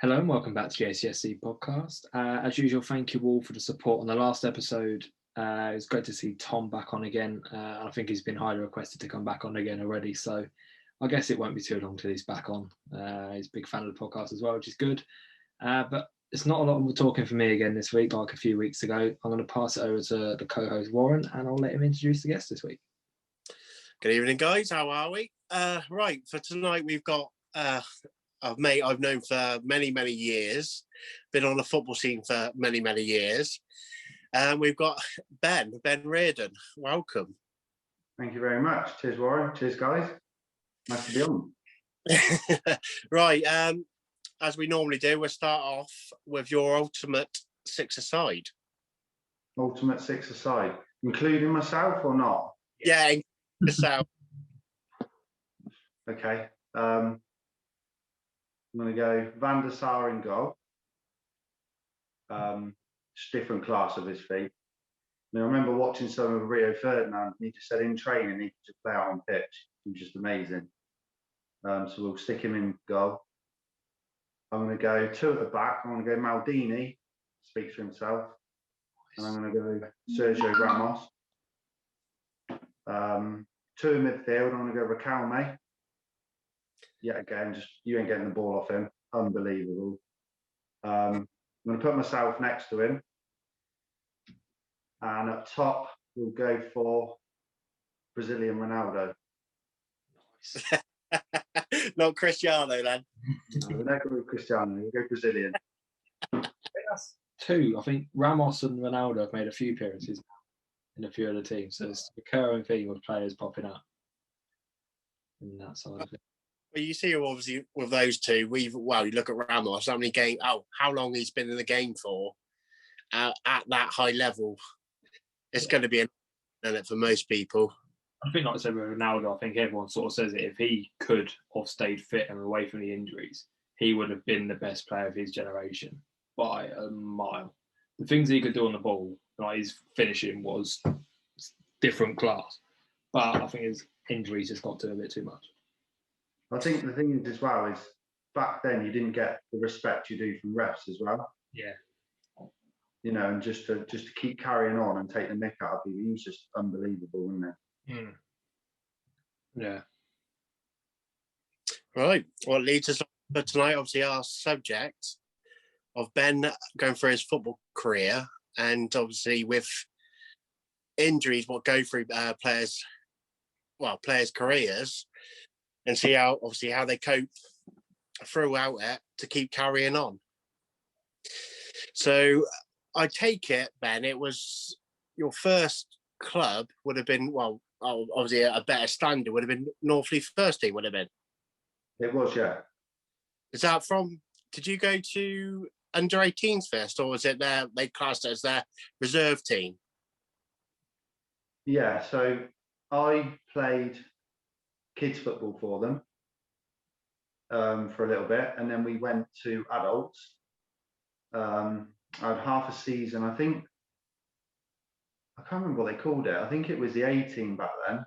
Hello and welcome back to the ACSC Podcast. As usual, thank you all for the support on the last episode. It's great to see Tom back on again. I think he's been highly requested to come back on again already, so I guess it won't be too long till he's back on. He's a big fan of the podcast as well, which is good. But it's not a lot of talking for me again this week, like a few weeks ago. I'm going to pass it over to the co-host Warren, and I'll let him introduce the guest this week. Good evening, guys. How are we? Right, for tonight we've got a mate I've known for many years, been on the football scene for many years. We've got Ben Reardon. Welcome. Thank you very much. Cheers, Warren. Cheers, guys. Nice to be on. Right, as we normally do, we'll start off with your ultimate six-a-side. Ultimate six-a-side, including myself or not? Yeah, including yourself. Okay. I'm going to go Van der Sar in goal. Just different class of his feet. I remember watching some of Rio Ferdinand. He just said in training he could just play out on pitch. He was just amazing. So we'll stick him in goal. I'm going to go two at the back. I'm going to go Maldini, speaks for himself. And I'm going to go Sergio Ramos. Two in midfield. I'm going to go Riquelme. Yet again, just you ain't getting the ball off him. Unbelievable. I'm going to put myself next to him. And up top, we'll go for Brazilian Ronaldo. Not Cristiano, then. No, we're not going with Cristiano. We'll go Brazilian. I think that's two. I think Ramos and Ronaldo have made a few appearances in a few other teams. So it's a recurring theme of players popping up in that side of it. Well, you see, obviously, with those two, you look at Ramos, how many games, how long he's been in the game for at that high level. It's going to be an it for most people. I think, like I said with Ronaldo, I think everyone sort of says it. If he could have stayed fit and away from the injuries, he would have been the best player of his generation by a mile. The things he could do on the ball, like his finishing, was different class. But I think his injuries just got to him a bit too much. I think the thing is as well is back then you didn't get the respect you do from refs as well. Yeah. And just to keep carrying on and take the nick out of you, he was just unbelievable, wasn't it? Mm. Yeah. Right. Well, it leads us on for tonight, obviously, our subject of Ben going through his football career, and obviously with injuries, what go through players' careers, and see how they cope throughout it to keep carrying on. So I take it, Ben, it was your first club would have been, obviously a better standard would have been Northleaf first team, would have been. It was, yeah. Is that did you go to under 18s first, or was it they classed it as their reserve team? Yeah, so I played kids football for them for a little bit, and then we went to adults. I had half a season. I can't remember what they called it. I think it was the A team back then.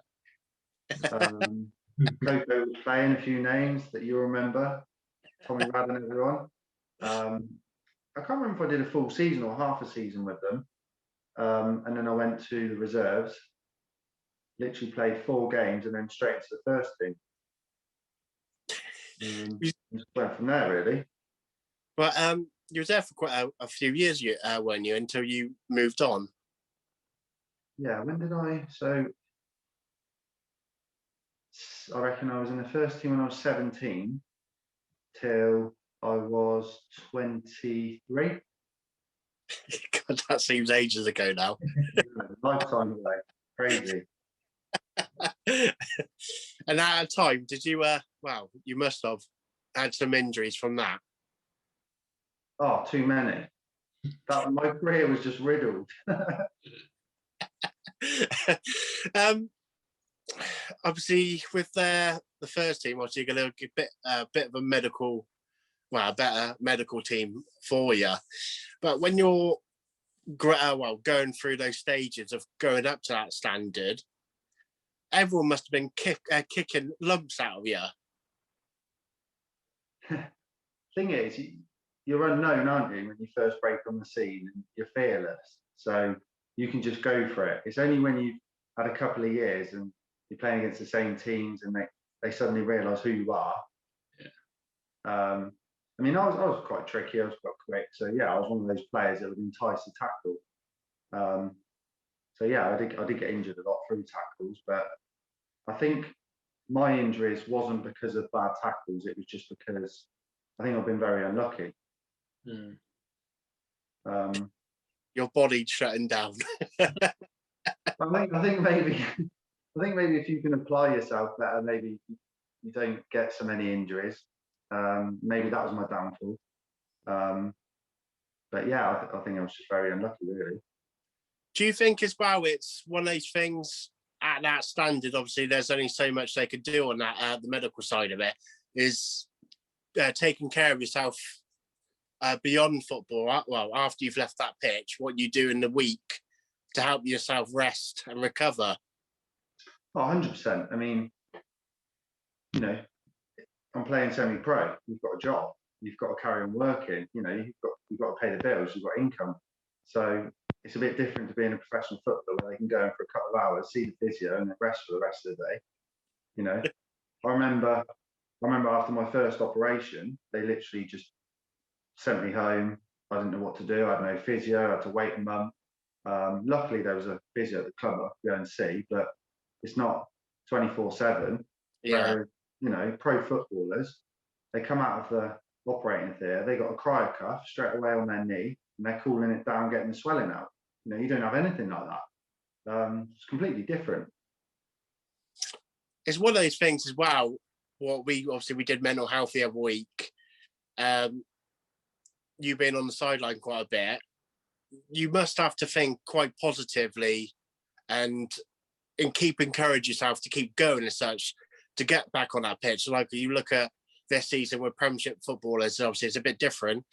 Coco was playing, a few names that you remember. Tommy Rad and everyone. I can't remember if I did a full season or half a season with them. And then I went to the reserves. Literally played 4 games and then straight into the first team. Just went from there, really. Well, you were there for quite a few years, weren't you, until you moved on? Yeah, when did I? So I reckon I was in the first team when I was 17 till I was 23. God, that seems ages ago now. Lifetime away. Crazy. And at a time, did you, you must have had some injuries from that. Oh, too many. My career was just riddled. Obviously, with the first team, obviously you're going to get a bit of a better medical team for you. But when you're going through those stages of going up to that standard, everyone must have been kicking lumps out of you. Thing is, you're unknown, aren't you, when you first break on the scene, and you're fearless. So you can just go for it. It's only when you've had a couple of years and you're playing against the same teams and they suddenly realise who you are. Yeah. I mean, I was quite tricky. I was quite quick. So yeah, I was one of those players that would entice a tackle. So yeah, I did get injured a lot through tackles, but I think my injuries wasn't because of bad tackles. It was just because I think I've been very unlucky. Your body shutting down. I think maybe if you can apply yourself better, maybe you don't get so many injuries. Maybe that was my downfall. But yeah, I think I was just very unlucky, really. Do you think as well it's one of those things at that standard? Obviously, there's only so much they could do on that, the medical side of it, is taking care of yourself beyond football. Well, after you've left that pitch, what you do in the week to help yourself rest and recover. Oh, 100%. I mean, you know, I'm playing semi-pro. You've got a job. You've got to carry on working. You know, you've got to pay the bills. You've got income. So it's a bit different to being a professional footballer where they can go in for a couple of hours, see the physio, and then rest for the rest of the day. You know, I remember after my first operation, they literally just sent me home. I didn't know what to do. I had no physio. I had to wait a month. Luckily, there was a physio at the club I could go and see, but it's not 24/7. Yeah. Whereas, you know, pro footballers, they come out of the operating theatre, they got a cryo cuff straight away on their knee, and they're cooling it down, getting the swelling out. You know, you don't have anything like that. It's completely different. It's one of those things as well. What we did mental health the other week. You being on the sideline quite a bit, you must have to think quite positively and encourage yourself to keep going as such to get back on that pitch. So like you look at this season with Premiership footballers, obviously it's a bit different,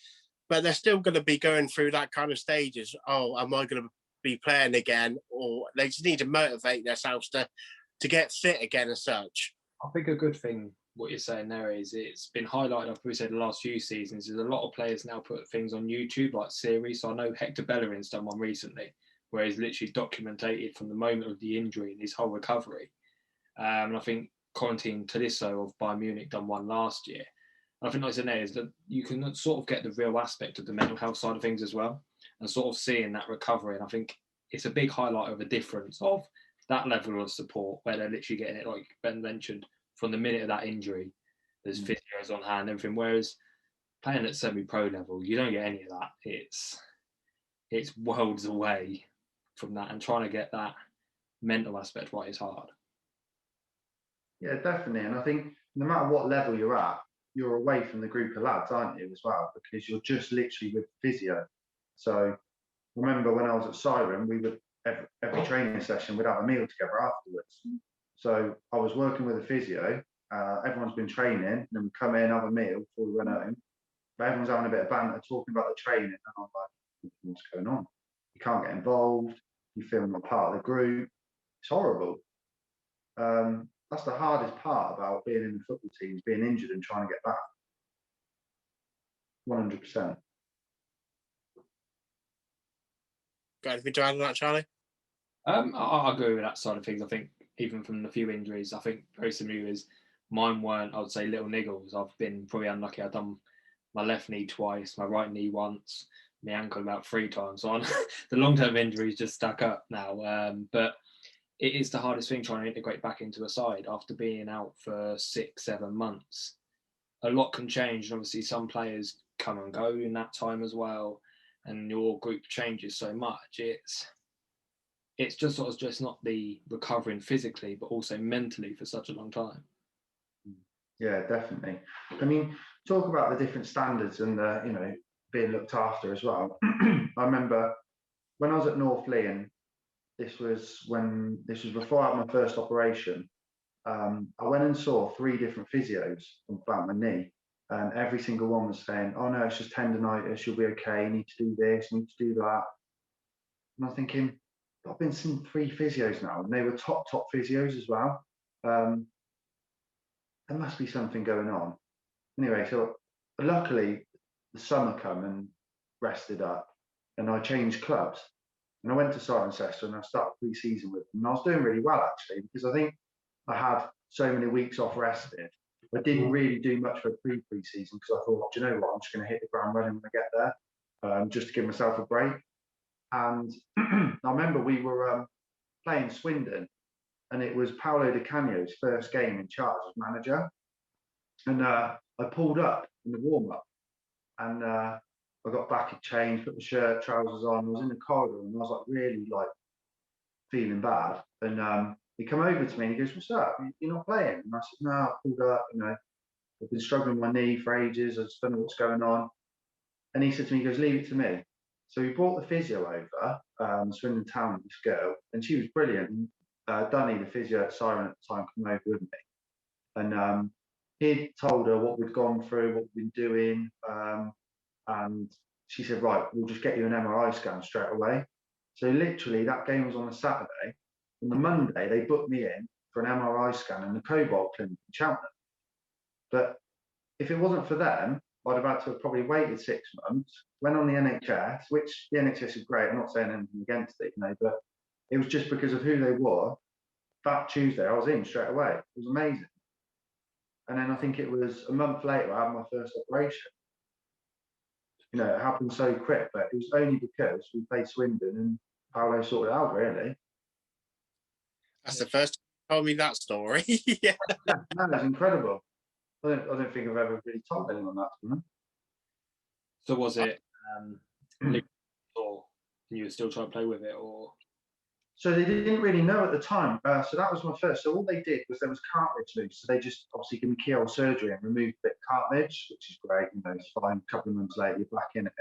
but they're still going to be going through that kind of stages. Oh, am I going to be playing again? Or they just need to motivate themselves to get fit again as such. I think a good thing, what you're saying there, is it's been highlighted, I've probably said the last few seasons, is a lot of players now put things on YouTube, like series. So I know Hector Bellerin's done one recently, where he's literally documented from the moment of the injury and his whole recovery. And I think Corentin Tolisso of Bayern Munich done one last year. And I think, like I said there, is that you can sort of get the real aspect of the mental health side of things as well, and sort of seeing that recovery. And I think it's a big highlight of a difference of that level of support, where they're literally getting it, like Ben mentioned, from the minute of that injury. There's physios on hand, everything. Whereas playing at semi-pro level, you don't get any of that. It's worlds away from that, and trying to get that mental aspect right is hard. Yeah, definitely. And I think no matter what level you're at, you're away from the group of lads, aren't you, as well? Because you're just literally with physio. So remember when I was at Siren, we would every training session we'd have a meal together afterwards. So I was working with a physio. Everyone's been training, and then we come in, have a meal before we went home. But everyone's having a bit of banter, talking about the training, and I'm like, what's going on? You can't get involved. You feel not part of the group. It's horrible. That's the hardest part about being in the football team, is being injured and trying to get back. 100%. Got anything to add on that, Charlie? I agree with that side of things. I think even from the few injuries, I think very similar is mine weren't, I would say, little niggles. I've been probably unlucky. I've done my left knee twice, my right knee once, my ankle about 3 times. So the long-term injuries just stuck up now. But it is the hardest thing, trying to integrate back into a side after being out for 6-7 months. A lot can change. And obviously, some players come and go in that time as well, and your group changes so much. It's just sort of just not the recovering physically, but also mentally for such a long time. Yeah, definitely. I mean, talk about the different standards and being looked after as well. I remember when I was at North Leon, this was before I had my first operation. I went and saw 3 different physios about my knee, and every single one was saying, "Oh no, it's just tendonitis. You'll be okay. You need to do this. You need to do that." And I'm thinking, I've been seeing 3 physios now, and they were top physios as well. There must be something going on. Anyway, so luckily the summer come and rested up, and I changed clubs. And I went to Cirencester and I started pre-season with them. And I was doing really well, actually, because I think I had so many weeks off rested. I didn't really do much for pre-season because I thought, do you know what, I'm just going to hit the ground running when I get there, just to give myself a break. And I remember we were playing Swindon, and it was Paolo Di Canio's first game in charge as manager. And I pulled up in the warm-up, and I got back and changed, put the shirt, trousers on. I was in the corridor and I was like really like feeling bad. And he come over to me and he goes, "What's up? You're not playing?" And I said, "No, I pulled up. I've been struggling with my knee for ages. I just don't know what's going on." And he said to me, he goes, "Leave it to me." So he brought the physio over, Swindon Town, this girl, and she was brilliant. Dunny, the physio at Siren at the time, came over with me, and he told her what we'd gone through, what we'd been doing. And she said, "Right, we'll just get you an MRI scan straight away." So literally that game was on a Saturday. On the Monday, they booked me in for an MRI scan in the Cobalt Clinic in Cheltenham. But if it wasn't for them, I'd have had to have probably waited 6 months, went on the NHS, which the NHS is great. I'm not saying anything against it, but it was just because of who they were. That Tuesday, I was in straight away. It was amazing. And then I think it was a month later, I had my first operation. It happened so quick, but it was only because we played Swindon and Paolo sorted it out, really. That's the first time you told me that story. Yeah. No, it's incredible. I don't think I've ever really told anyone that. So was it or you were still trying to play with it, or? So they didn't really know at the time. So that was my first. So all they did was there was cartilage loose. So they just obviously give me keyhole surgery and removed a bit of cartilage, which is great. It's fine. A couple of months later, you're back in it.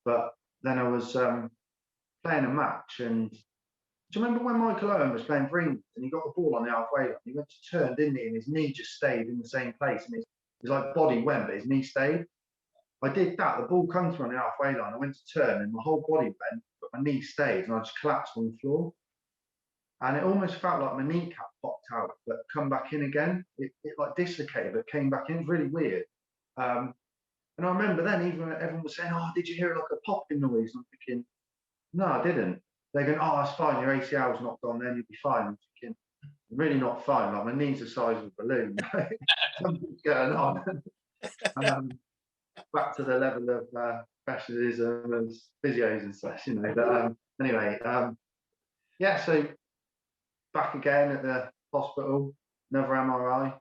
But then I was playing a match, and do you remember when Michael Owen was playing for England and he got the ball on the halfway line? He went to turn, didn't he? And his knee just stayed in the same place. And his like body went, but his knee stayed. I did that. The ball comes from the halfway line. I went to turn, and my whole body went, but my knee stayed, and I just collapsed on the floor. And it almost felt like my kneecap popped out, but come back in again. It like dislocated, but came back in. It was really weird. And I remember then, even when everyone was saying, "Oh, did you hear like a popping noise?" I'm thinking, "No, I didn't." They're going, "Oh, that's fine. Your ACL's not gone. Then you'll be fine." I'm thinking, "I'm really not fine. Like my knees are the size of a balloon. Something's going on." Back to the level of professionalism and physios and such, But anyway, yeah. So back again at the hospital, another MRI,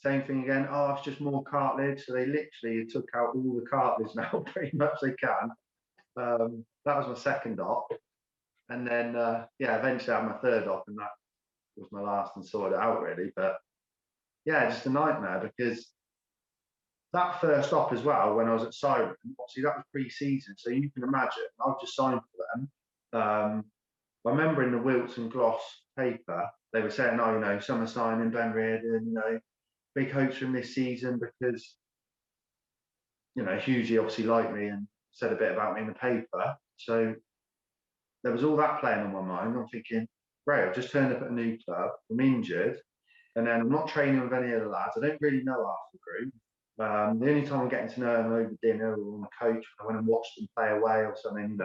same thing again. "Oh, it's just more cartilage." So they literally took out all the cartilage now, pretty much they can. That was my second op, and then eventually I had my third op, and that was my last and sorted it out really. But yeah, just a nightmare because that first op as well, when I was at Siren, obviously that was pre-season, so you can imagine, I've just signed for them. I remember in the Wilts and Gloss paper, they were saying, "Oh, summer signing, Ben Reardon, big hopes from this season," because, Hughley obviously liked me and said a bit about me in the paper. So there was all that playing on my mind. I'm thinking, great, I've just turned up at a new club, I'm injured, and then I'm not training with any of the lads. I don't really know half the group. The only time I'm getting to know them over dinner or on the coach, I went and watched them play away or something,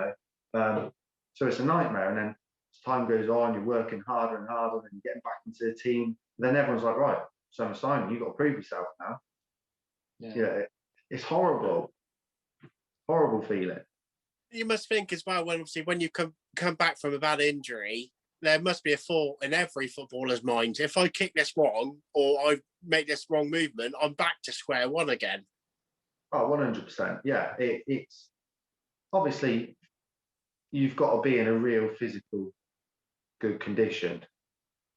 So it's a nightmare. And then as time goes on, you're working harder and harder, and you're getting back into the team. And then everyone's like, "Right, summer signing, you've got to prove yourself now." Yeah, it's horrible. Horrible feeling. You must think as well, when you come back from a bad injury, there must be a thought in every footballer's mind: if I kick this wrong or I make this wrong movement, I'm back to square one again. Oh, 100%. Yeah, it's obviously you've got to be in a real physical good condition,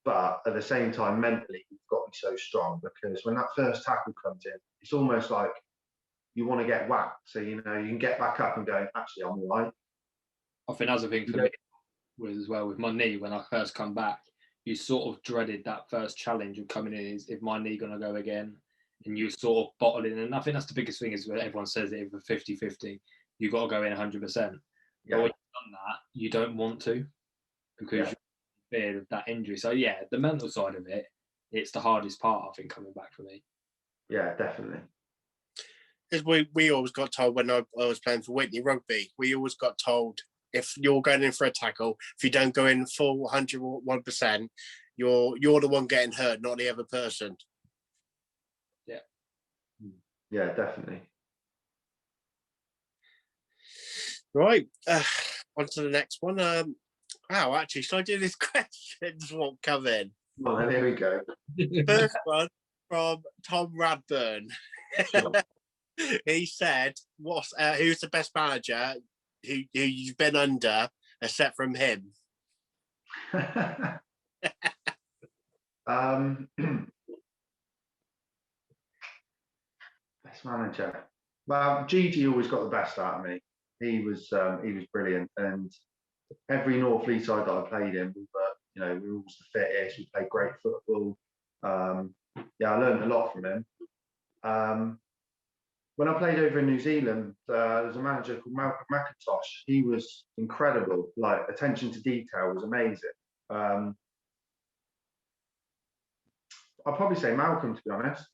but at the same time, mentally, you've got to be so strong, because when that first tackle comes in, it's almost like you want to get whacked. So, you can get back up and go, "Actually, I'm all right." I think that's a thing for me as well with my knee. When I first come back, you sort of dreaded that first challenge of coming in. Is my knee going to go again? And you sort of bottle in. And I think that's the biggest thing, is where everyone says it, with 50-50, you've got to go in 100%. Yeah. But when you've done that, you don't want to, because you're feared of that injury. So yeah, the mental side of it, it's the hardest part, I think, coming back for me. Yeah, definitely. As we always got told when I was playing for Whitney Rugby, we always got told if you're going in for a tackle, if you don't go in full 101%, you're the one getting hurt, not the other person. Yeah. Yeah, definitely. Right. On to the next one. Wow, actually, should I do this questions won't come in? Well, here we go. First one from Tom Radburn. Sure. He said, who's the best manager who you've been under, except from him? Best manager. Well, Gigi always got the best out of me. He was brilliant, and every North Leeds side that I played in, we were always the fittest. We played great football. Yeah, I learned a lot from him. When I played over in New Zealand, there was a manager called Malcolm McIntosh. He was incredible. Like, attention to detail was amazing. I'll probably say Malcolm, to be honest.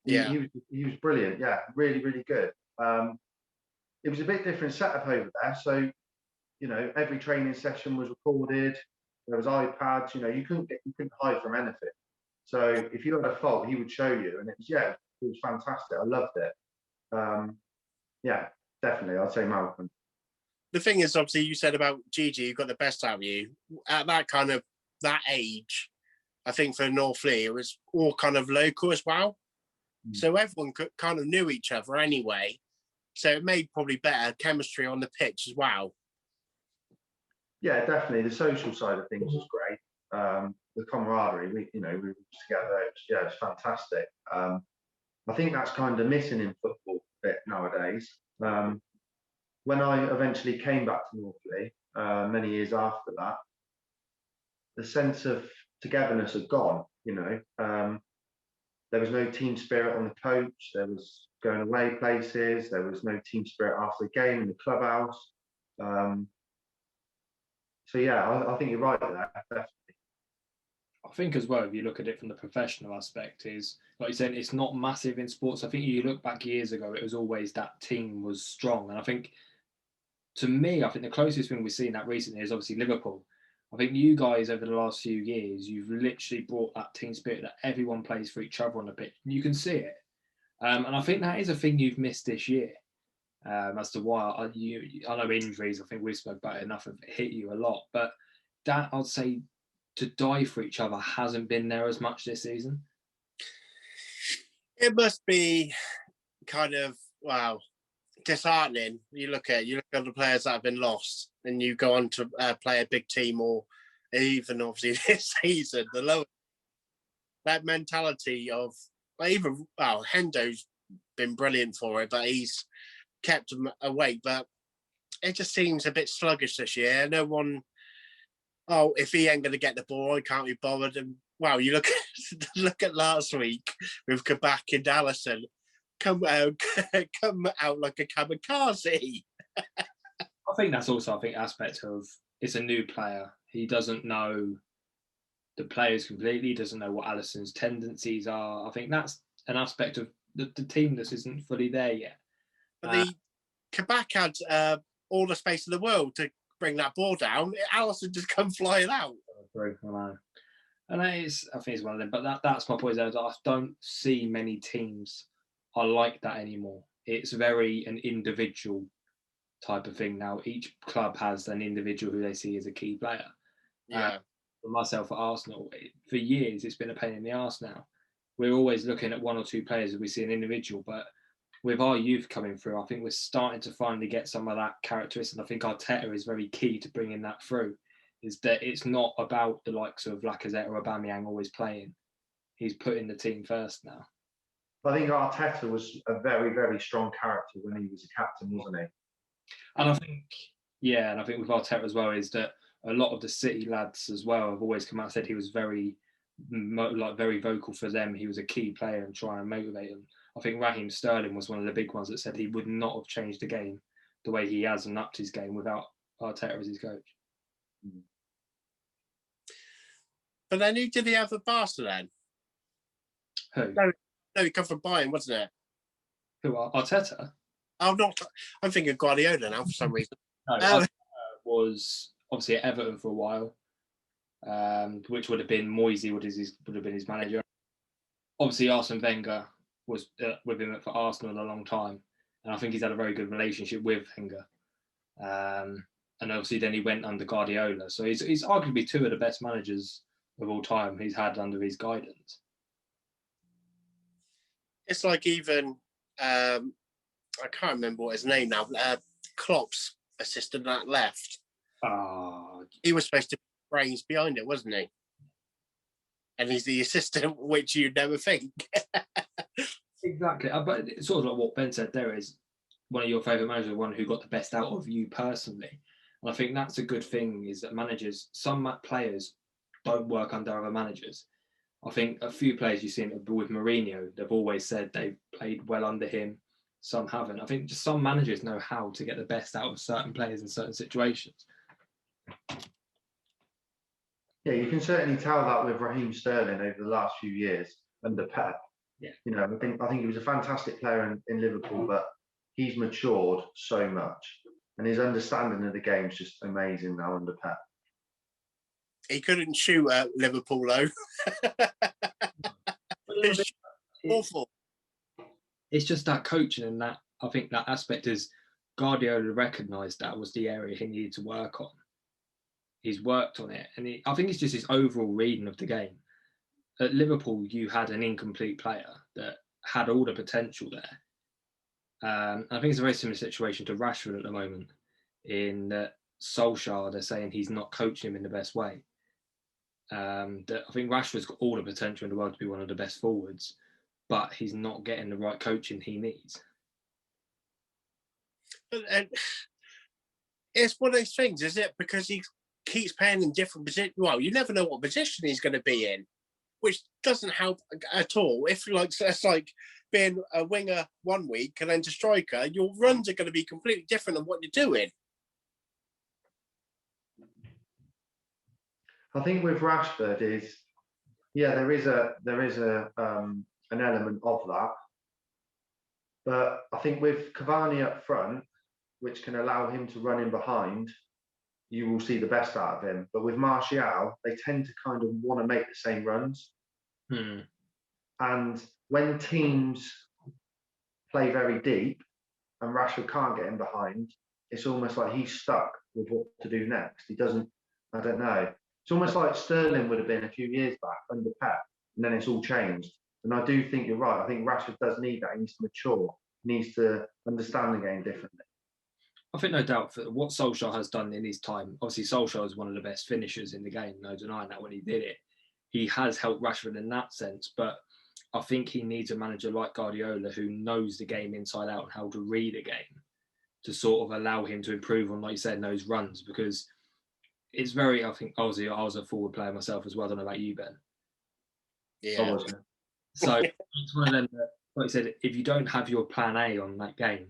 Yeah, he was brilliant. Yeah, really, really good. It was a bit different setup over there. So, every training session was recorded. There was iPads. You couldn't hide from anything. So if you had a fault, he would show you, and it was fantastic. I loved it. Yeah, definitely, I'd say Malcolm. the thing is, obviously, you said about Gigi, you got the best out of you at that age. I think for North Lee, it was all kind of local as well, so everyone kind of knew each other anyway. So it made probably better chemistry on the pitch as well. Yeah, definitely. The social side of things was great. The camaraderie, we were together. It's fantastic. I think that's kind of missing in football a bit nowadays. When I eventually came back to Northley, many years after that, the sense of togetherness had gone. There was no team spirit on the coach. There was going away places. There was no team spirit after the game in the clubhouse. So yeah, I think you're right there, definitely. I think as well, if you look at it from the professional aspect, is like you said, it's not massive in sports. I think you look back years ago, it was always that team was strong. And I think, to me, I think the closest thing we've seen that recently is obviously Liverpool. I think you guys over the last few years, you've literally brought that team spirit that everyone plays for each other on the pitch. You can see it. And I think that is a thing you've missed this year. As to why I know injuries, I think we've spoken about it enough, have hit you a lot. But that, I'd say, to die for each other hasn't been there as much this season. It must be kind of, wow, disheartening. You look at the players that have been lost, and you go on to play a big team, or even obviously this season, the lower, that mentality of, Hendo's been brilliant for it, but he's kept them awake. But it just seems a bit sluggish this year. No one, if he ain't going to get the ball, I can't be bothered. And wow, you look at last week with Kabak and Allison, come out like a kamikaze. I think that's also, aspect of, it's a new player. He doesn't know the players completely, doesn't know what Allison's tendencies are. I think that's an aspect of the team that isn't fully there yet. But Kabak had all the space in the world to bring that ball down. Allison just come flying out. I know. And I think it's one of them. But that's my point. I don't see many teams are like that anymore. It's very an individual type of thing now. Each club has an individual who they see as a key player. Yeah. For myself at Arsenal, for years it's been a pain in the arse now. We're always looking at one or two players as we see an individual, but with our youth coming through, I think we're starting to finally get some of that characteristic. And I think Arteta is very key to bringing that through, is that it's not about the likes of Lacazette or Aubameyang always playing. He's putting the team first now. I think Arteta was a very, very strong character when he was a captain, wasn't he? And I think with Arteta as well, is that a lot of the City lads as well have always come out and said he was very vocal for them. He was a key player and try and motivate them. I think Raheem Sterling was one of the big ones that said he would not have changed the game the way he has and upped his game without Arteta as his coach. But then who did he have at Barca then? Who? No, he come from Bayern, wasn't it? Who are Arteta? I'm not. I'm thinking Guardiola now for some reason. No, Arteta was obviously at Everton for a while, which would have been Moisey would have been his manager. Obviously, Arsene Wenger was with him for Arsenal a long time, and I think he's had a very good relationship with Wenger. And obviously, then he went under Guardiola, so he's arguably two of the best managers of all time he's had under his guidance. It's like even I can't remember what his name now. Klopp's assistant that left. He was supposed to be brains behind it, wasn't he? And he's the assistant, which you'd never think. Exactly. But it's sort of like what Ben said there is one of your favourite managers, one who got the best out of you personally. And I think that's a good thing is that managers, some players don't work under other managers. I think a few players you've seen with Mourinho, they've always said they've played well under him. Some haven't. I think just some managers know how to get the best out of certain players in certain situations. Yeah, you can certainly tell that with Raheem Sterling over the last few years under Pep. Yeah. You know, I think he was a fantastic player in Liverpool, but he's matured so much. And his understanding of the game is just amazing now under Pep. He couldn't shoot at Liverpool, though. It's awful. It's just that coaching and that, I think that aspect is Guardiola recognised that was the area he needed to work on. He's worked on it. And I think it's just his overall reading of the game. At Liverpool, you had an incomplete player that had all the potential there. I think it's a very similar situation to Rashford at the moment. In that Solskjaer, they're saying he's not coaching him in the best way. That I think Rashford's got all the potential in the world to be one of the best forwards, but he's not getting the right coaching he needs. And it's one of those things, is it? Because he keeps playing in different positions. Well, you never know what position he's going to be in, which doesn't help at all. If it's like being a winger one week and then to striker, your runs are going to be completely different than what you're doing. I think with Rashford is, yeah, there is an element of that, but I think with Cavani up front, which can allow him to run in behind, you will see the best out of him. But with Martial, they tend to kind of want to make the same runs. And when teams play very deep and Rashford can't get in behind, it's almost like he's stuck with what to do next. He doesn't, I don't know. It's almost like Sterling would have been a few years back under Pep, and then it's all changed. And I do think you're right. I think Rashford does need that. He needs to mature. He needs to understand the game differently. I think no doubt for what Solskjaer has done in his time. Obviously, Solskjaer is one of the best finishers in the game. No denying that when he did it. He has helped Rashford in that sense. But I think he needs a manager like Guardiola who knows the game inside out and how to read a game to sort of allow him to improve on, like you said, those runs. Because it's very, I think, obviously, I was a forward player myself as well. I don't know about you, Ben. Yeah. So it's one of them that, like I said, if you don't have your plan A on that game,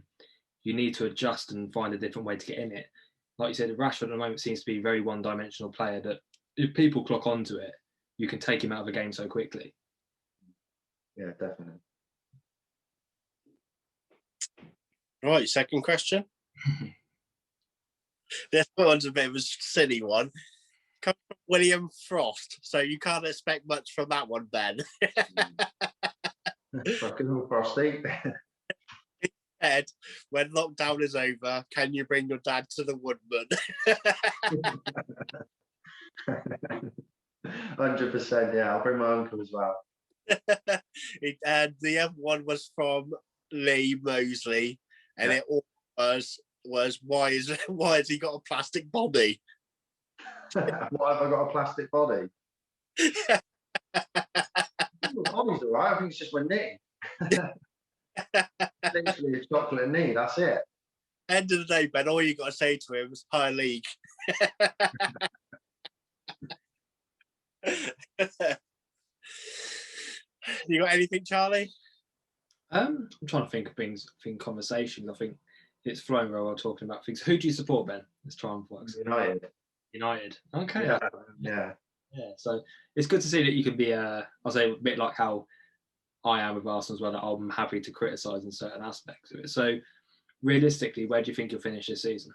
you need to adjust and find a different way to get in it. Like you said, Rashford at the moment seems to be a very one-dimensional player that if people clock onto it, you can take him out of a game so quickly. Yeah, definitely. Right, second question. This one's a bit of a silly one. Comes from William Frost, so you can't expect much from that one, Ben. Fucking all Frosty. Ed, when lockdown is over, can you bring your dad to the Woodman? 100%, yeah. I'll bring my uncle as well. And the other one was from Lee Mosley, and it all was why has he got a plastic body? Why have I got a plastic body? Body's all right. I think it's just my knee. Literally a chocolate knee. That's it. End of the day, Ben, all you got to say to him is high league. You got anything, Charlie? I'm trying to think of things, conversations. I think it's flowing very well talking about things. Who do you support, Ben? Let's try and work. United. Okay. Yeah. So it's good to see that you can be, I'll say a bit like how I am with Arsenal as well, that I'm happy to criticise in certain aspects of it. So realistically, where do you think you'll finish this season?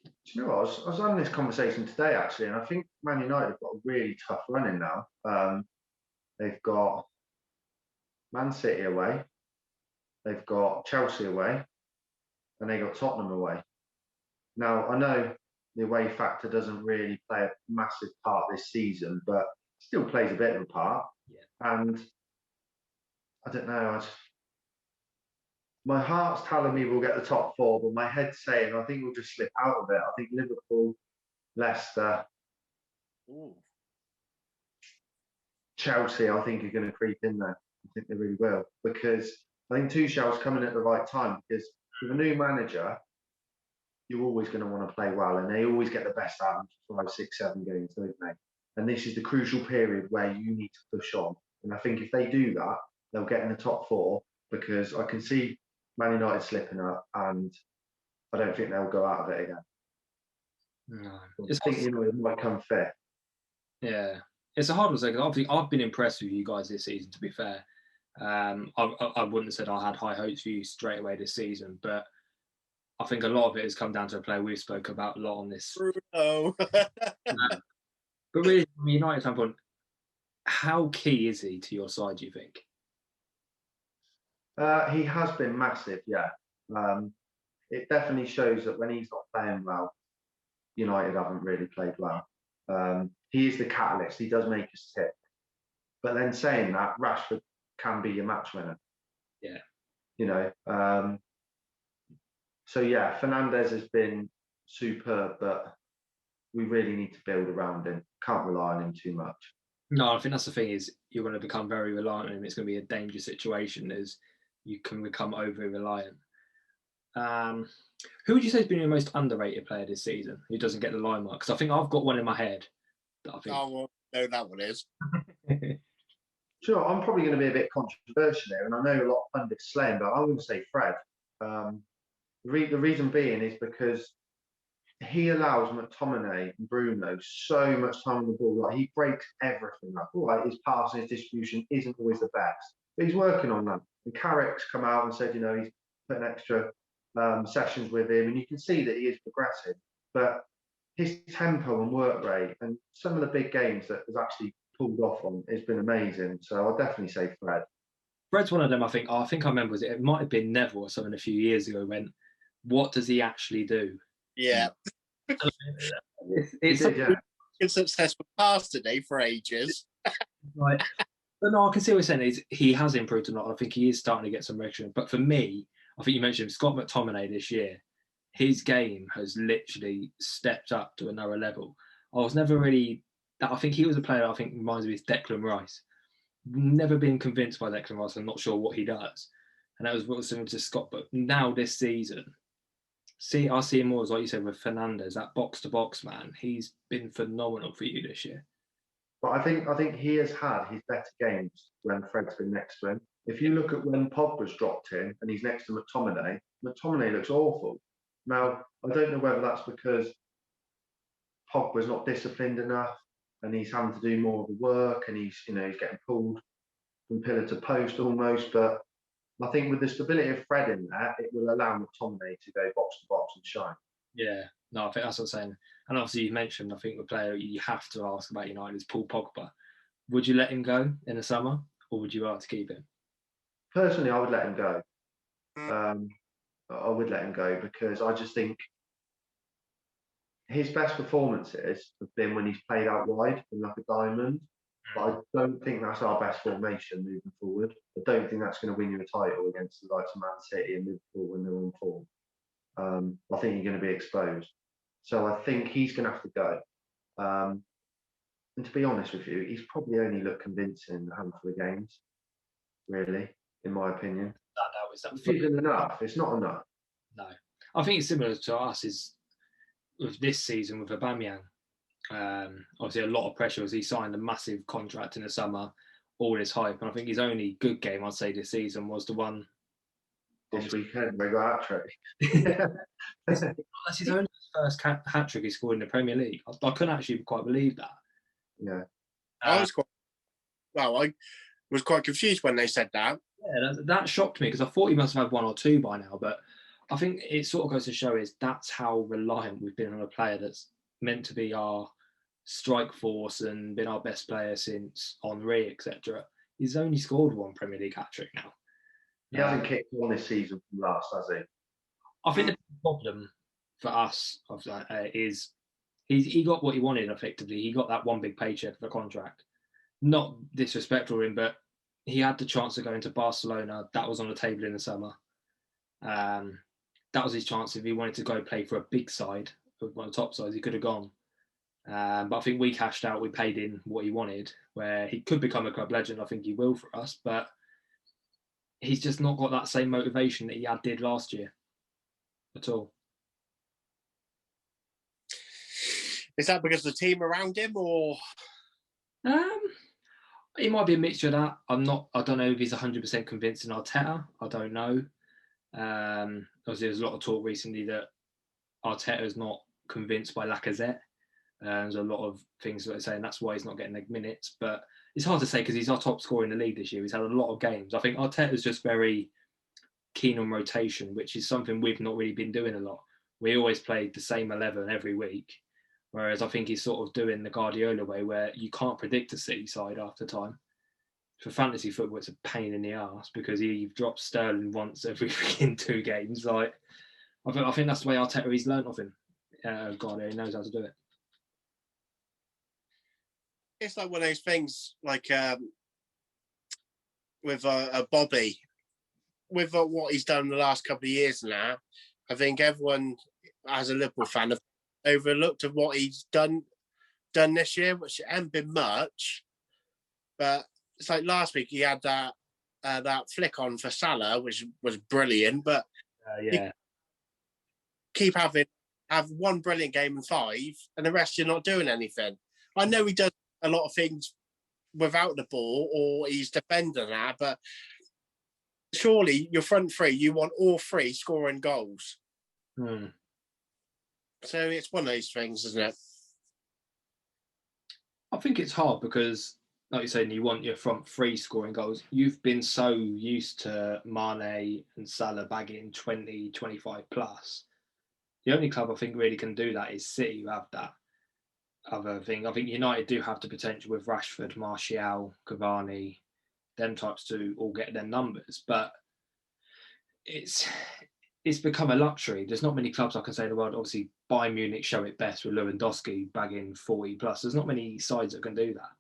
Do you know what? I was having this conversation today actually, and I think Man United have got a really tough running now. They've got Man City away, they've got Chelsea away, and they've got Tottenham away. Now, I know the away factor doesn't really play a massive part this season, but still plays a bit of a part. Yeah. And I don't know, my heart's telling me we'll get the top four, but my head's saying I think we'll just slip out of it. I think Liverpool, Leicester, Chelsea, I think are going to creep in there. I think they really will, because I think Tuchel's coming at the right time, because with a new manager, you're always going to want to play well, and they always get the best out of 5, 6, 7 games, don't they? And this is the crucial period where you need to push on. And I think if they do that, they'll get in the top four, because I can see Man United slipping up, and I don't think they'll go out of it again. No, I think it might come fifth. Yeah, it's a hard one to say, because obviously I've been impressed with you guys this season, to be fair. I wouldn't have said I had high hopes for you straight away this season, but I think a lot of it has come down to a player we've spoke about a lot on this. Bruno. But really, from a United standpoint, how key is he to your side, do you think? He has been massive, yeah. It definitely shows that when he's not playing well, United haven't really played well. He is the catalyst. He does make us tick. But then saying that, Rashford can be your match winner. Yeah. You know. So yeah, Fernandes has been superb, but we really need to build around him. Can't rely on him too much. No, I think that's the thing, is you're going to become very reliant on him. It's going to be a dangerous situation as you can become over-reliant. Who would you say has been your most underrated player this season who doesn't get the limelight? Because I think I've got one in my head that I think. Oh, well, no, that one is. Sure, I'm probably going to be a bit controversial here, and I know a lot of pundits slay him, but I'm going to say Fred. The reason being is because he allows McTominay and Bruno so much time on the ball. Like, he breaks everything up. Like, his passing, his distribution isn't always the best, but he's working on that. And Carrick's come out and said, he's putting extra sessions with him, and you can see that he is progressive. But his tempo and work rate, and some of the big games that has actually pulled off on, has been amazing. So I'll definitely say Fred. Fred's one of them. I think I remember it might have been Neville or something a few years ago. When, what does he actually do? Yeah. It's a successful pass today for ages. Right. But no, I can see what you're saying. He has improved a lot. I think he is starting to get some recognition. But for me, I think you mentioned Scott McTominay this year. His game has literally stepped up to another level. I was never really. I think he was a player that I think reminds me of Declan Rice. Never been convinced by Declan Rice. I'm not sure what he does. And that was what was similar to Scott. But now this season, I see him more as, like you said, with Fernandes, that box-to-box man. He's been phenomenal for you this year. But I think he has had his better games when Fred's been next to him. If you look at when Pogba's dropped in and he's next to McTominay looks awful. Now, I don't know whether that's because Pogba's not disciplined enough and he's having to do more of the work, and he's getting pulled from pillar to post almost. But I think with the stability of Fred in there, it will allow McTominay to go box to box and shine. Yeah, no, I think that's what I'm saying. And obviously you mentioned, I think the player you have to ask about United is Paul Pogba. Would you let him go in the summer, or would you like to keep him? Personally, I would let him go. I would let him go, because I just think his best performances have been when he's played out wide in like a diamond. But I don't think that's our best formation moving forward. I don't think that's going to win you a title against the likes of Man City and Liverpool when they're on form. I think you're going to be exposed. So I think he's going to have to go. And to be honest with you, he's probably only looked convincing in a handful of games, really, in my opinion. It isn't enough. It's not enough. No. I think it's similar to us is with this season with Aubameyang. Obviously, a lot of pressure as he signed a massive contract in the summer, all this hype. And I think his only good game, I'd say, this season was the one this weekend. They got hat-trick. That's his only first hat-trick he scored in the Premier League. I couldn't actually quite believe that. Yeah. I was quite. Well, was quite confused when they said that. Yeah, that shocked me because I thought he must have had one or two by now. But I think it sort of goes to show is that's how reliant we've been on a player that's meant to be our strike force and been our best player since Henry, etc. He's only scored one Premier League hat-trick now. He hasn't kicked one this season from last, has he? I think the problem for us is he got what he wanted effectively. He got that one big paycheck for the contract. Not disrespectful to him, but he had the chance to go into Barcelona. That was on the table in the summer. That was his chance. If he wanted to go play for a big side, one of the top sides, he could have gone. But I think we cashed out. We paid in what he wanted, where he could become a club legend. I think he will for us, but he's just not got that same motivation that he did last year at all. Is that because of the team around him, or? It might be a mixture of that. I don't know if he's 100% convinced in Arteta. I don't know. Obviously, there's a lot of talk recently that Arteta is not convinced by Lacazette. There's a lot of things that are saying that's why he's not getting the minutes. But it's hard to say because he's our top scorer in the league this year. He's had a lot of games. I think Arteta's just very keen on rotation, which is something we've not really been doing a lot. We always played the same 11 every week. Whereas I think he's sort of doing the Guardiola way where you can't predict a City side after time. For fantasy football, it's a pain in the arse because you've dropped Sterling once every freaking 2 games. Like, I think that's the way Arteta he's learnt of him. Guardiola knows how to do it. It's like one of those things, like with Bobby, with what he's done the last couple of years now. I think everyone, as a Liverpool fan, have overlooked of what he's done this year, which hasn't been much. But it's like last week he had that flick on for Salah, which was brilliant. But yeah, keep have one brilliant game in 5, and the rest you're not doing anything. I know he does a lot of things without the ball, or he's defending that, but surely your front three, you want all 3 scoring goals. So it's one of those things, isn't it? I think it's hard because, like you said, you want your front 3 scoring goals. You've been so used to Mane and Salah bagging 20, 25 plus. The only club I think really can do that is City, who have that other thing. I think United do have the potential with Rashford, Martial, Cavani, them types to all get their numbers, but it's become a luxury. There's not many clubs I can say in the world. Obviously, Bayern Munich show it best with Lewandowski bagging 40 plus. There's not many sides that can do that.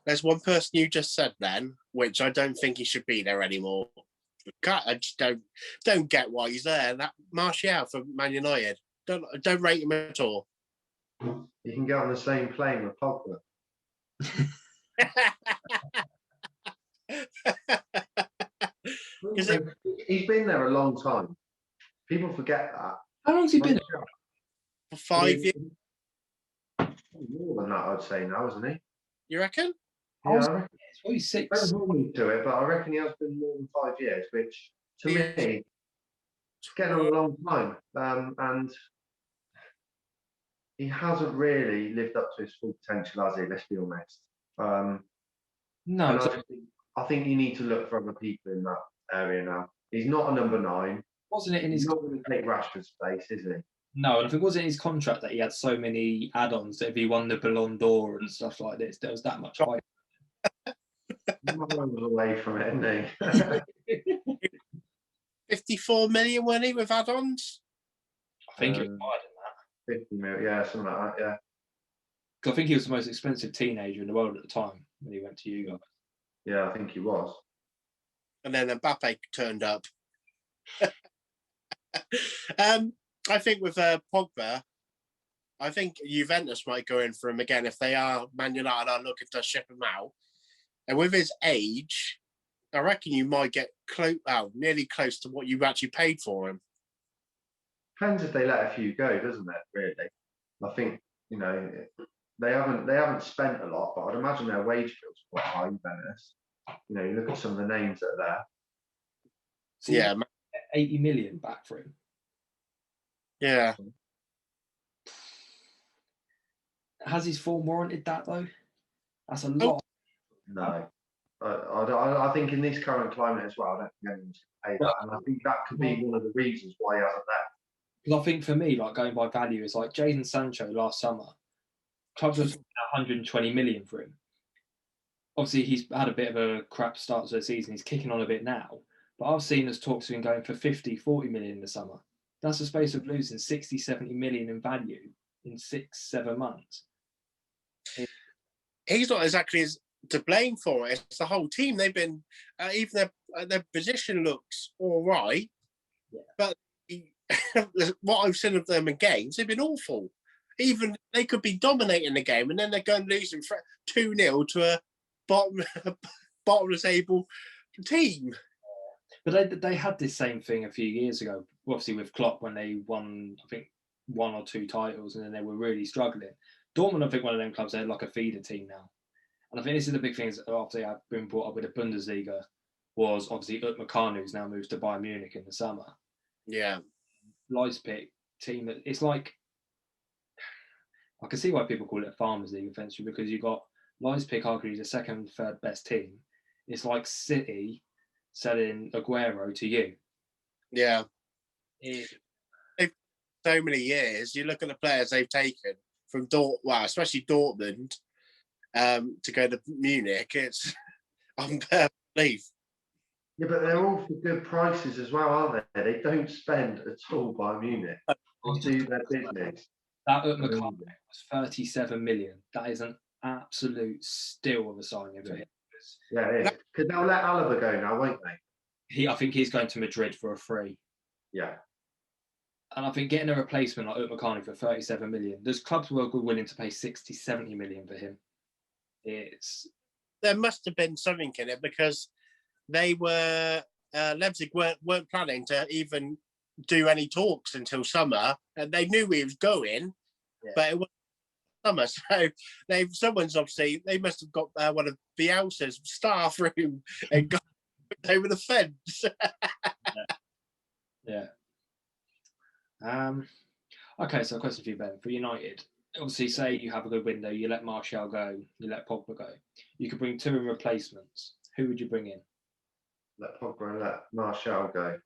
There's one person you just said then, which I don't think he should be there anymore. I just don't get why he's there. That Martial for Man United, don't rate him at all. You can get on the same plane with Pogba. He's been there a long time. People forget that. How long's he been there? For 5 years. More than that, I'd say now, isn't he? You reckon? Yeah, I reckon. He's 6. Don't hold me to it, but I reckon he has been more than 5 years, which to me, it's getting on a long time. And he hasn't really lived up to his full potential, has he? Let's be honest. No, I think you need to look for other people in that area now. He's not a number 9. Wasn't it in his? He's not going to take Rashford's place, is he? No, and I think it wasn't in his contract that he had so many add-ons that if he won the Ballon d'Or and stuff like this, there was that much hype. Miles away from it, isn't he? 54 million, wasn't he, with add-ons? I think it was higher than that. 50 million, yeah, something like that, yeah. Because I think he was the most expensive teenager in the world at the time when he went to you guys. Yeah, I think he was. And then Mbappe turned up. I think with Pogba, I think Juventus might go in for him again if they are. Man United are looking to ship him out. And with his age, I reckon you might get nearly close to what you actually paid for him. Depends if they let a few go, doesn't it? Really, I think they haven't spent a lot, but I'd imagine their wage bill's quite high in Venice. You look at some of the names that are there. So yeah, 80 million back for him. Yeah. Has his form warranted that though? That's a lot. No. I think in this current climate as well, I don't think anyone's going to pay that. And I think that could be one of the reasons why he hasn't left. Because I think for me, like going by value, is like Jadon Sancho last summer. Clubs were 120 million for him. Obviously, he's had a bit of a crap start to the season. He's kicking on a bit now. But I've seen us talks of him going for 50, 40 million in the summer. That's a space of losing 60, 70 million in value in 6-7 months. He's not exactly as to blame for it. It's the whole team. They've been, even their position looks all right. Yeah. But what I've seen of them in games, they've been awful. Even they could be dominating the game and then they're going losing 2-0 to a bottom of the table team. But they had this same thing a few years ago, obviously with Klopp when they won, I think, 1 or 2 titles and then they were really struggling. Dortmund, I think one of them clubs, they're like a feeder team now. And I think this is the big thing after they have been brought up with the Bundesliga was obviously Upamecano, who's now moved to Bayern Munich in the summer. Yeah. Leipzig team, it's like, I can see why people call it a Farmers League eventually, because you've got Leipzig, arguably the second, third best team. It's like City selling Aguero to you. Yeah. So many years, you look at the players they've taken from especially Dortmund, to go to Munich. It's unbelievable. Yeah, but they're all for good prices as well, aren't they? They don't spend at all by Munich. They do their business. That Upamecano was 37 million. That is an absolute steal of a signing for him. Yeah, it is. Because they'll let Alaba go now, won't they? I think he's going to Madrid for a free. Yeah. And I think getting a replacement like Upamecano for 37 million, there's clubs who are willing to pay 60, 70 million for him. There must have been something in it because they were Leipzig weren't planning to even do any talks until summer, and they knew he was going, but it was summer. So they must have got one of Bielsa's staff room and got over the fence. Yeah. Okay, so a question for you, Ben. For United, obviously, say you have a good window, you let Martial go, you let Pogba go. You could bring 2 in replacements. Who would you bring in? Let Pogba and let Martial go.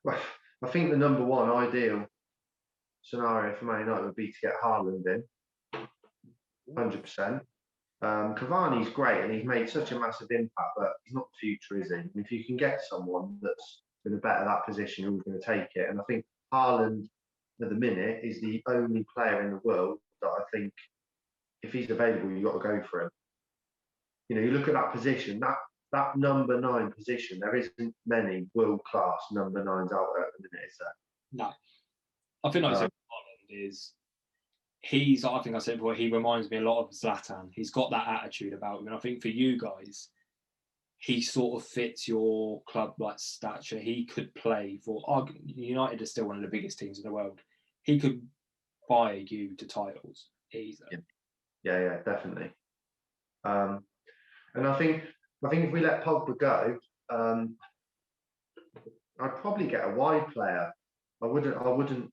Well, I think the number one ideal scenario for Man United would be to get Haaland in, 100%. Cavani's great and he's made such a massive impact, but he's not the future, is he? And if you can get someone that's going to better that position, who's going to take it? And I think Haaland, at the minute, is the only player in the world that I think, if he's available, you've got to go for him. You know, you look at that position, that number 9 position, there isn't many world-class number 9s out there at the minute, is there? No. I think like Haaland is, I think I said before, he reminds me a lot of Zlatan. He's got that attitude about him. And I think for you guys, he sort of fits your club like stature. He could play for, United is still one of the biggest teams in the world. He could fire you to titles easily. Yeah, definitely. And I think if we let Pogba go, I'd probably get a wide player. I wouldn't.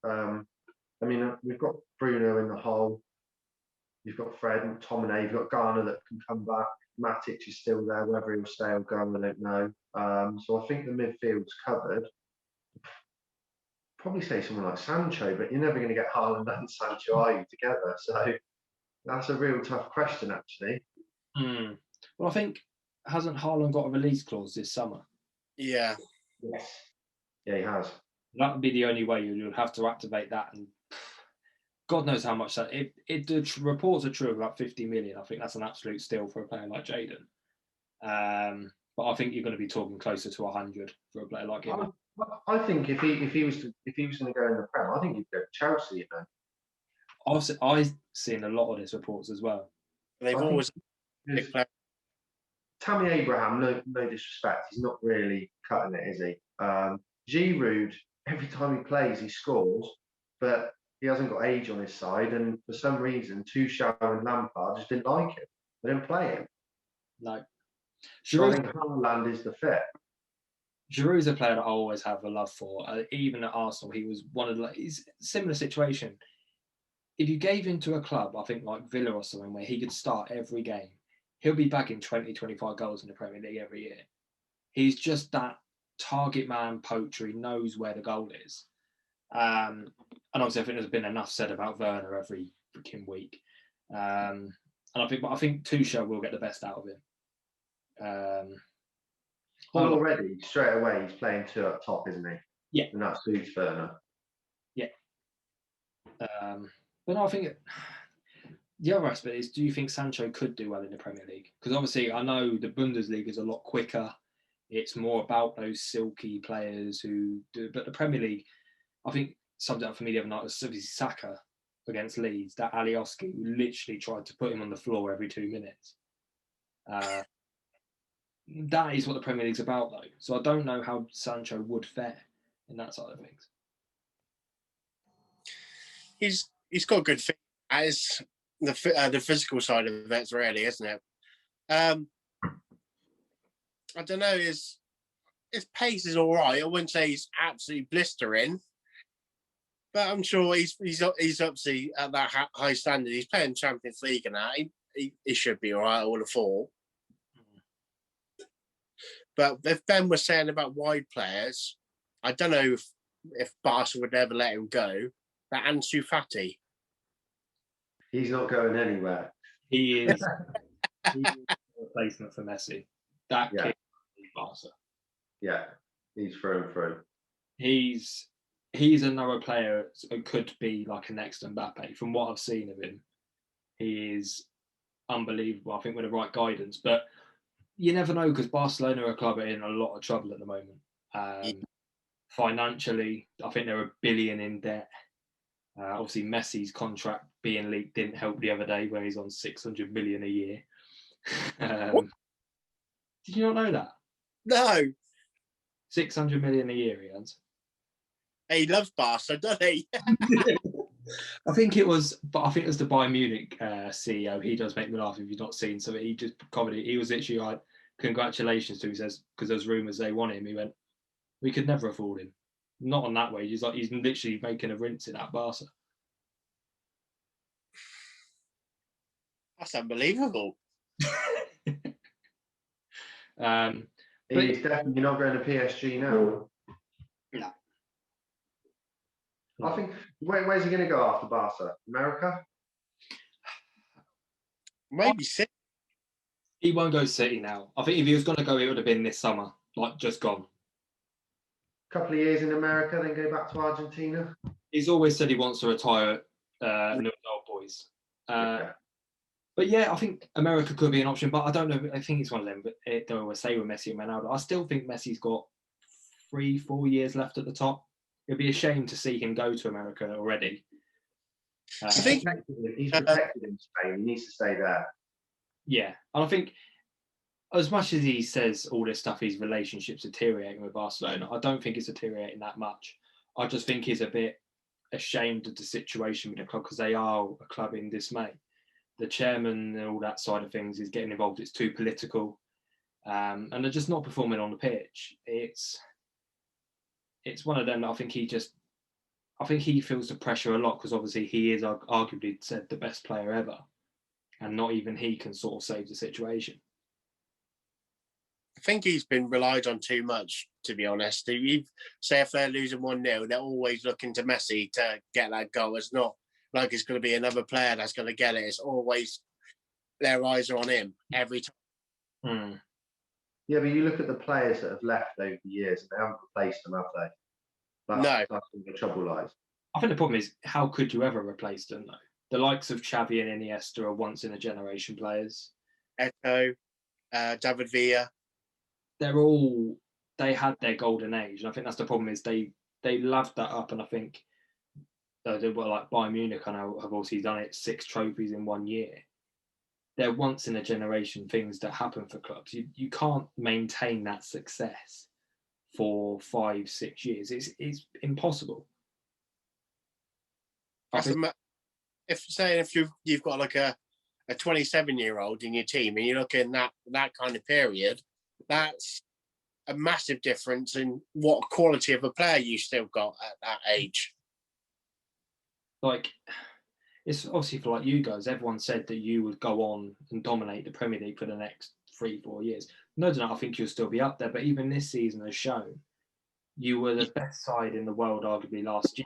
I mean, we've got Bruno in the hole. You've got Fred and Tomine. You've got Garner that can come back. Matic is still there. Whether he'll stay or go, I don't know. So I think the midfield's covered. Probably say someone like Sancho, but you're never going to get Haaland and Sancho, are you, together? So that's a real tough question, actually. Well, I think, hasn't Haaland got a release clause this summer? Yeah. Yes. Yeah, he has. That would be the only way you'll have to activate that, and God knows how much that. The reports are true about 50 million. I think that's an absolute steal for a player like Jadon. But I think you're going to be talking closer to 100 for a player like him. I think if he was going to go in the Prem, I think he'd go to Chelsea. You know, I've seen a lot of these reports as well. They've always. Tammy Abraham, no disrespect, he's not really cutting it, is he? Giroud, every time he plays, he scores, but he hasn't got age on his side, and for some reason, Tuchel and Lampard just didn't like him. They didn't play him. No. So I think Haaland is the fit. Giroud's a player that I always have a love for. Even at Arsenal, he was one of he's a similar situation. If you gave him to a club, I think like Villa or something, where he could start every game, he'll be bagging 20, 25 goals in the Premier League every year. He's just that target man poacher. He knows where the goal is. And obviously, I think there's been enough said about Werner every freaking week. And I think Tuchel will get the best out of him. Well, already, straight away, he's playing 2 up top, isn't he? Yeah. And that suits Werner. Yeah. But no, I think the other aspect is, do you think Sancho could do well in the Premier League? Because obviously, I know the Bundesliga is a lot quicker. It's more about those silky players who do. But the Premier League, I think, summed it up for me the other night was Saka against Leeds. That Alioski who literally tried to put him on the floor every 2 minutes. That is what the Premier League's about, though. So I don't know how Sancho would fare in that side of things. He's got good feet. As the physical side of it, really, isn't it? I don't know. His pace is all right. I wouldn't say he's absolutely blistering, but I'm sure he's obviously at that high standard. He's playing Champions League and that. He should be all right. I would have thought. But if Ben was saying about wide players, I don't know if Barca would ever let him go. But Ansu Fati. He's not going anywhere. He is a replacement for Messi. That kid is Barca. Yeah, he's through and through. He's another player who could be like a next Mbappe. From what I've seen of him, he is unbelievable. I think with the right guidance, but you never know because Barcelona are a club in a lot of trouble at the moment. Financially, I think they're $1 billion in debt. Obviously, Messi's contract being leaked didn't help the other day, where he's on 600 million a year. Did you not know that? No. 600 million a year he earns. He loves Barca, doesn't he? I think it was the Bayern Munich CEO. He does make me laugh if you've not seen. So he just commented. He was literally like, "Congratulations to him," he says, because there's rumours they want him. He went, "We could never afford him. Not on that way." He's literally making a rinse in that Barca. That's unbelievable. He's definitely not going to PSG now. No. I think, where's he going to go after Barca? America? Maybe City. He won't go City now. I think if he was going to go, it would have been this summer, like just gone. Couple of years in America, then go back to Argentina. He's always said he wants to retire New Old Boys. But yeah, I think America could be an option, but I don't know. I think it's one of them. But they always say with Messi and Ronaldo, I still think Messi's got 3-4 years left at the top. It'd be a shame to see him go to America already. I think he's protected in Spain. He needs to stay there. Yeah, and I think as much as he says all this stuff, his relationship's deteriorating with Barcelona, I don't think it's deteriorating that much. I just think he's a bit ashamed of the situation with the club because they are a club in dismay. The chairman and all that side of things is getting involved. It's too political, and they're just not performing on the pitch. It's one of them that I think he feels the pressure a lot because obviously he is arguably said the best player ever, and not even he can sort of save the situation. I think he's been relied on too much, to be honest. Say if they're losing 1-0, they're always looking to Messi to get that goal. It's not like it's going to be another player that's going to get it. It's always their eyes are on him every time. Yeah, but you look at the players that have left over the years, they haven't replaced them, have they? No. That's where the trouble lies. I think the problem is, how could you ever replace them, though? The likes of Xavi and Iniesta are once-in-a-generation players. Eto, David Villa. They had their golden age. And I think that's the problem is they loved that up. And I think they were like Bayern Munich, I know, have also done it, 6 trophies in 1 year. They're once-in-a-generation things that happen for clubs. You can't maintain that success for 5-6 years. It's impossible. If you've got like a 27-year-old in your team and you're looking at that kind of period, that's a massive difference in what quality of a player you still got at that age. Like, it's obviously for like you guys, everyone said that you would go on and dominate the Premier League for the next 3-4 years. No doubt, I think you'll still be up there, but even this season has shown you were the best side in the world, arguably last year,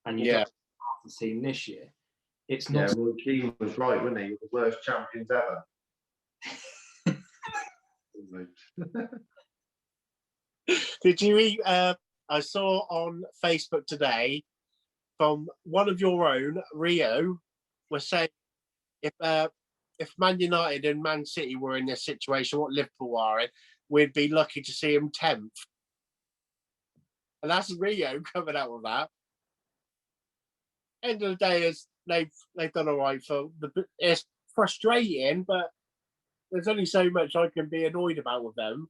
and you got the team this year. It's not. Yeah, well, Keane was right, wasn't he? We're the worst champions ever. Did you read? I saw on Facebook today from one of your own, Rio, was saying if Man United and Man City were in this situation, what Liverpool are in, we'd be lucky to see him 10th. And that's Rio coming out with that. End of the day, is they've done all right for the. It's frustrating, but there's only so much I can be annoyed about with them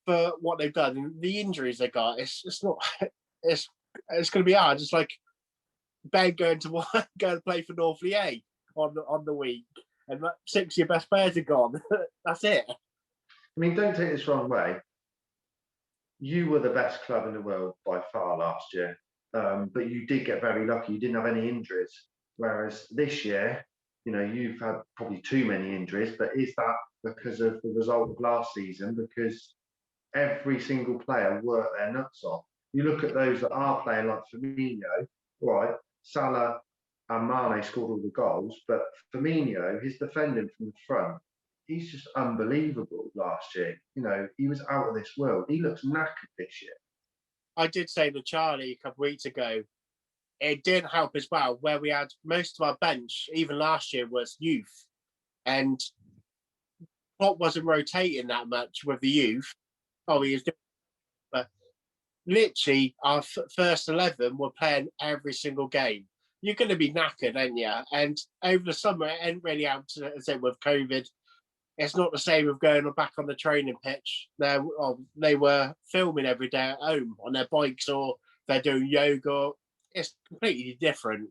for what they've done. And the injuries they got, it's not. It's going to be hard. It's like Ben going to play for North Lié on the week, and 6 of your best players are gone. That's it. I mean, don't take this wrong way. You were the best club in the world by far last year, but you did get very lucky. You didn't have any injuries. Whereas this year, you know, you've had probably too many injuries. But is that because of the result of last season? Because every single player worked their nuts off. You look at those that are playing, like Firmino, right? Salah and Mane scored all the goals, but Firmino, his defending from the front, he's just unbelievable last year. You know, he was out of this world. He looks knackered this year. I did say to Charlie a couple of weeks ago, it did help as well, where we had most of our bench, even last year, was youth. And Klopp wasn't rotating that much with the youth. Oh, he was doing, but literally our first 11 were playing every single game. You're going to be knackered, aren't you? And over the summer, it ain't really out to, as I said, with COVID. It's not the same with going back on the training pitch. They were filming every day at home on their bikes, or they're doing yoga. It's completely different.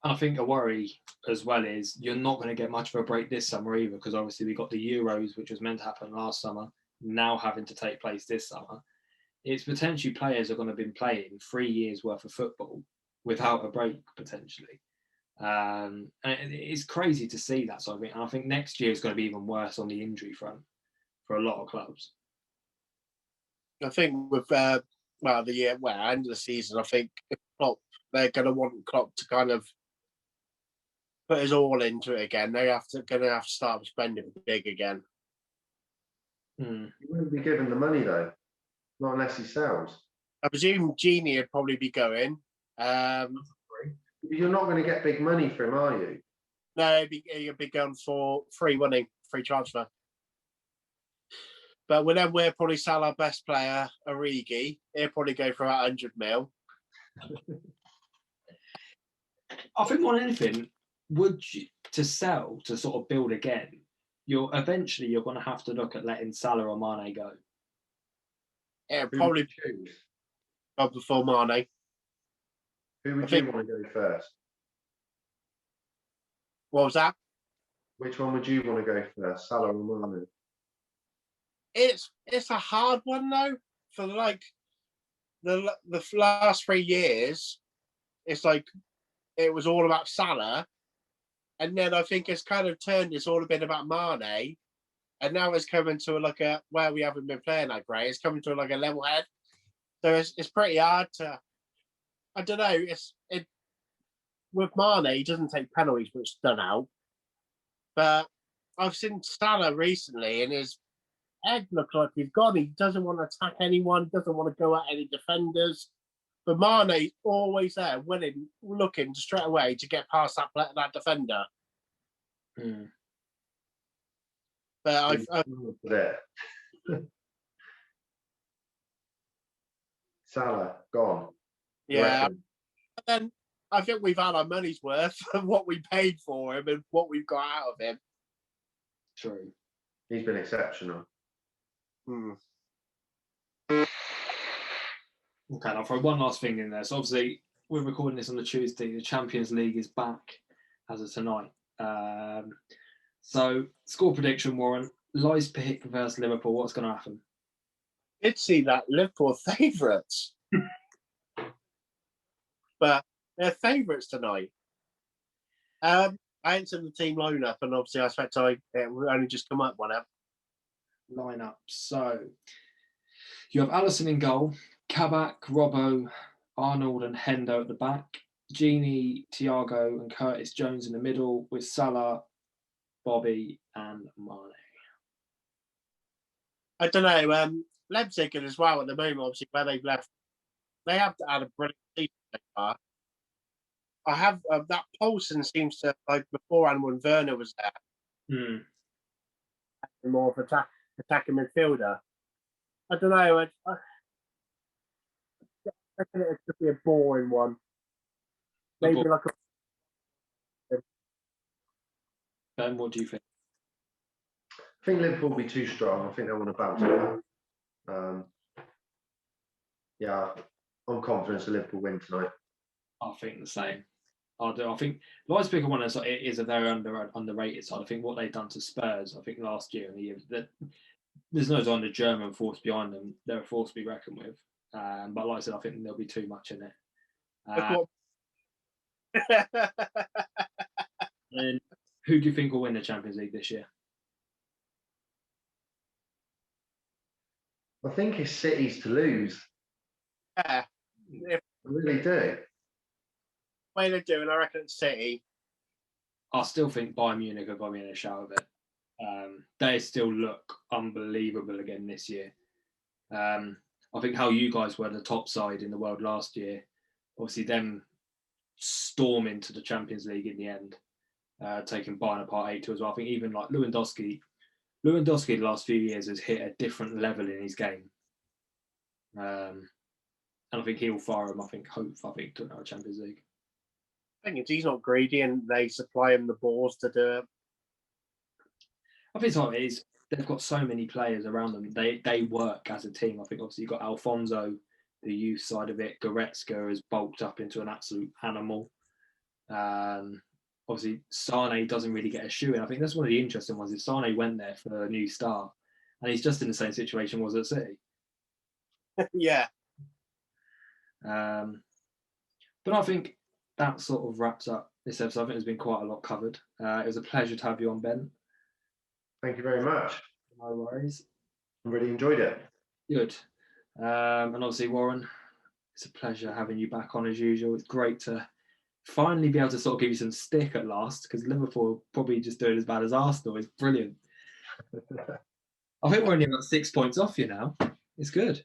And I think a worry as well is you're not going to get much of a break this summer either, because obviously we got the Euros, which was meant to happen last summer, now having to take place this summer. It's potentially players are going to be playing 3 years worth of football without a break potentially. And it's crazy to see that. So I mean, I think next year is going to be even worse on the injury front for a lot of clubs. I think with end of the season, I think if Klopp, they're going to want Klopp to kind of put his all into it again. They're going to have to start spending big again. He wouldn't be given the money though, not unless he sells. I presume Genie would probably be going. You're not going to get big money for him, are you? No, he'd be going for free transfer. But then we'll probably sell our best player, Origi. He'll probably go for about 100 mil. I think more than anything, to sell, to sort of build again, you're going to have to look at letting Salah or Mane go. Yeah, probably before Mane. Who would you want to go first? What was that? Which one would you want to go first, Salah or Mane? It's a hard one though. For like the last 3 years, it's like it was all about Salah, and then I think it's kind of turned. It's all been about Mane, and now it's coming to like where we haven't been playing that great. It's coming to like a level head. So it's pretty hard to. I don't know. With Mane, he doesn't take penalties, which is done out. But I've seen Salah recently, and his head looks like he's gone. He doesn't want to attack anyone, doesn't want to go at any defenders. But Mane's always there, looking straight away to get past that defender. Mm. But Salah gone. Yeah. But then I think we've had our money's worth of what we paid for him and what we've got out of him. True. He's been exceptional. Okay, I'll throw one last thing in there. So obviously, we're recording this on the Tuesday. The Champions League is back as of tonight. So, score prediction, Warren. Leipzig versus Liverpool. What's going to happen? Did see that Liverpool favourites. But they're favourites tonight. I entered the team lineup, and obviously I expect it will only just come up one up. Lineup. So you have Allison in goal, Kabak, Robbo, Arnold, and Hendo at the back. Genie, Thiago, and Curtis Jones in the middle, with Salah, Bobby, and Mane. I don't know. Leipzig as well at the moment, obviously, where they've left, they have had a brilliant season so far. I have that Paulson seems to, like beforehand when Werner was there, more of attacking midfielder. I don't know. I reckon it could be a boring one. Maybe like a. Ben, what do you think? I think Liverpool will be too strong. I think they'll want to bounce back. Yeah, I'm confident that Liverpool win tonight. I think the same. I do. I think Leipzig are one of it is a very underrated side. I think what they've done to Spurs, I think last year and the year, that there's no kind of German force behind them. They're a force to be reckoned with. But like I said, I think there'll be too much in it. And who do you think will win the Champions League this year? I think it's City's to lose. Yeah, I really do. Way they're doing, I reckon it's City. I still think Bayern Munich are going to be in a shout of it. They still look unbelievable again this year. I think how you guys were the top side in the world last year, obviously them storming to the Champions League in the end, taking Bayern apart 8-2 as well. I think even like Lewandowski the last few years has hit a different level in his game. And I think he'll fire him, to another Champions League. I think he's not greedy and they supply him the balls to do it. I think what it is, they've got so many players around them. They work as a team. I think obviously you've got Alfonso, the youth side of it. Goretzka has bulked up into an absolute animal. Obviously, Sane doesn't really get a shoe in. I think that's one of the interesting ones. Is Sane went there for a new start, and he's just in the same situation was at City. Yeah. But I think that sort of wraps up this episode. I think there's been quite a lot covered. It was a pleasure to have you on, Ben. Thank you very much. No worries. I really enjoyed it. Good. And obviously, Warren, it's a pleasure having you back on as usual. It's great to finally be able to sort of give you some stick at last, because Liverpool are probably just doing as bad as Arsenal. It's brilliant. I think we're only about 6 points off you now. It's good.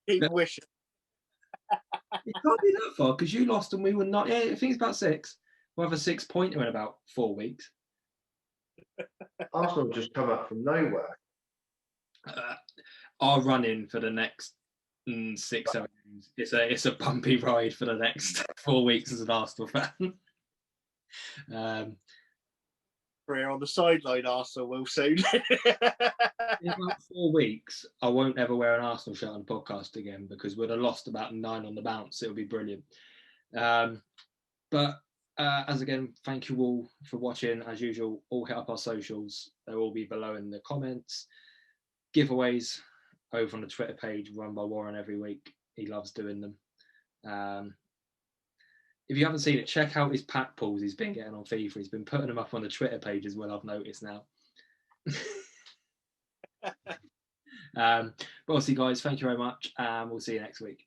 Keep wishing. It can't be that far because you lost and we were not. Yeah, I think it's about 6. We'll have a 6-pointer in about 4 weeks. Arsenal just come up from nowhere. Our run-in for the next 6, 7 years. It's a bumpy ride for the next 4 weeks as an Arsenal fan. Career on the sideline, Arsenal will soon. In about 4 weeks, I won't ever wear an Arsenal shirt on the podcast again because we'd have lost about 9 on the bounce. It'll be brilliant. But as again, thank you all for watching. As usual, all hit up our socials. They'll all be below in the comments. Giveaways over on the Twitter page run by Warren every week. He loves doing them. If you haven't seen it, check out his pack pulls he's been getting on FIFA. He's been putting them up on the Twitter page as well, I've noticed now. But obviously, guys, thank you very much. We'll see you next week.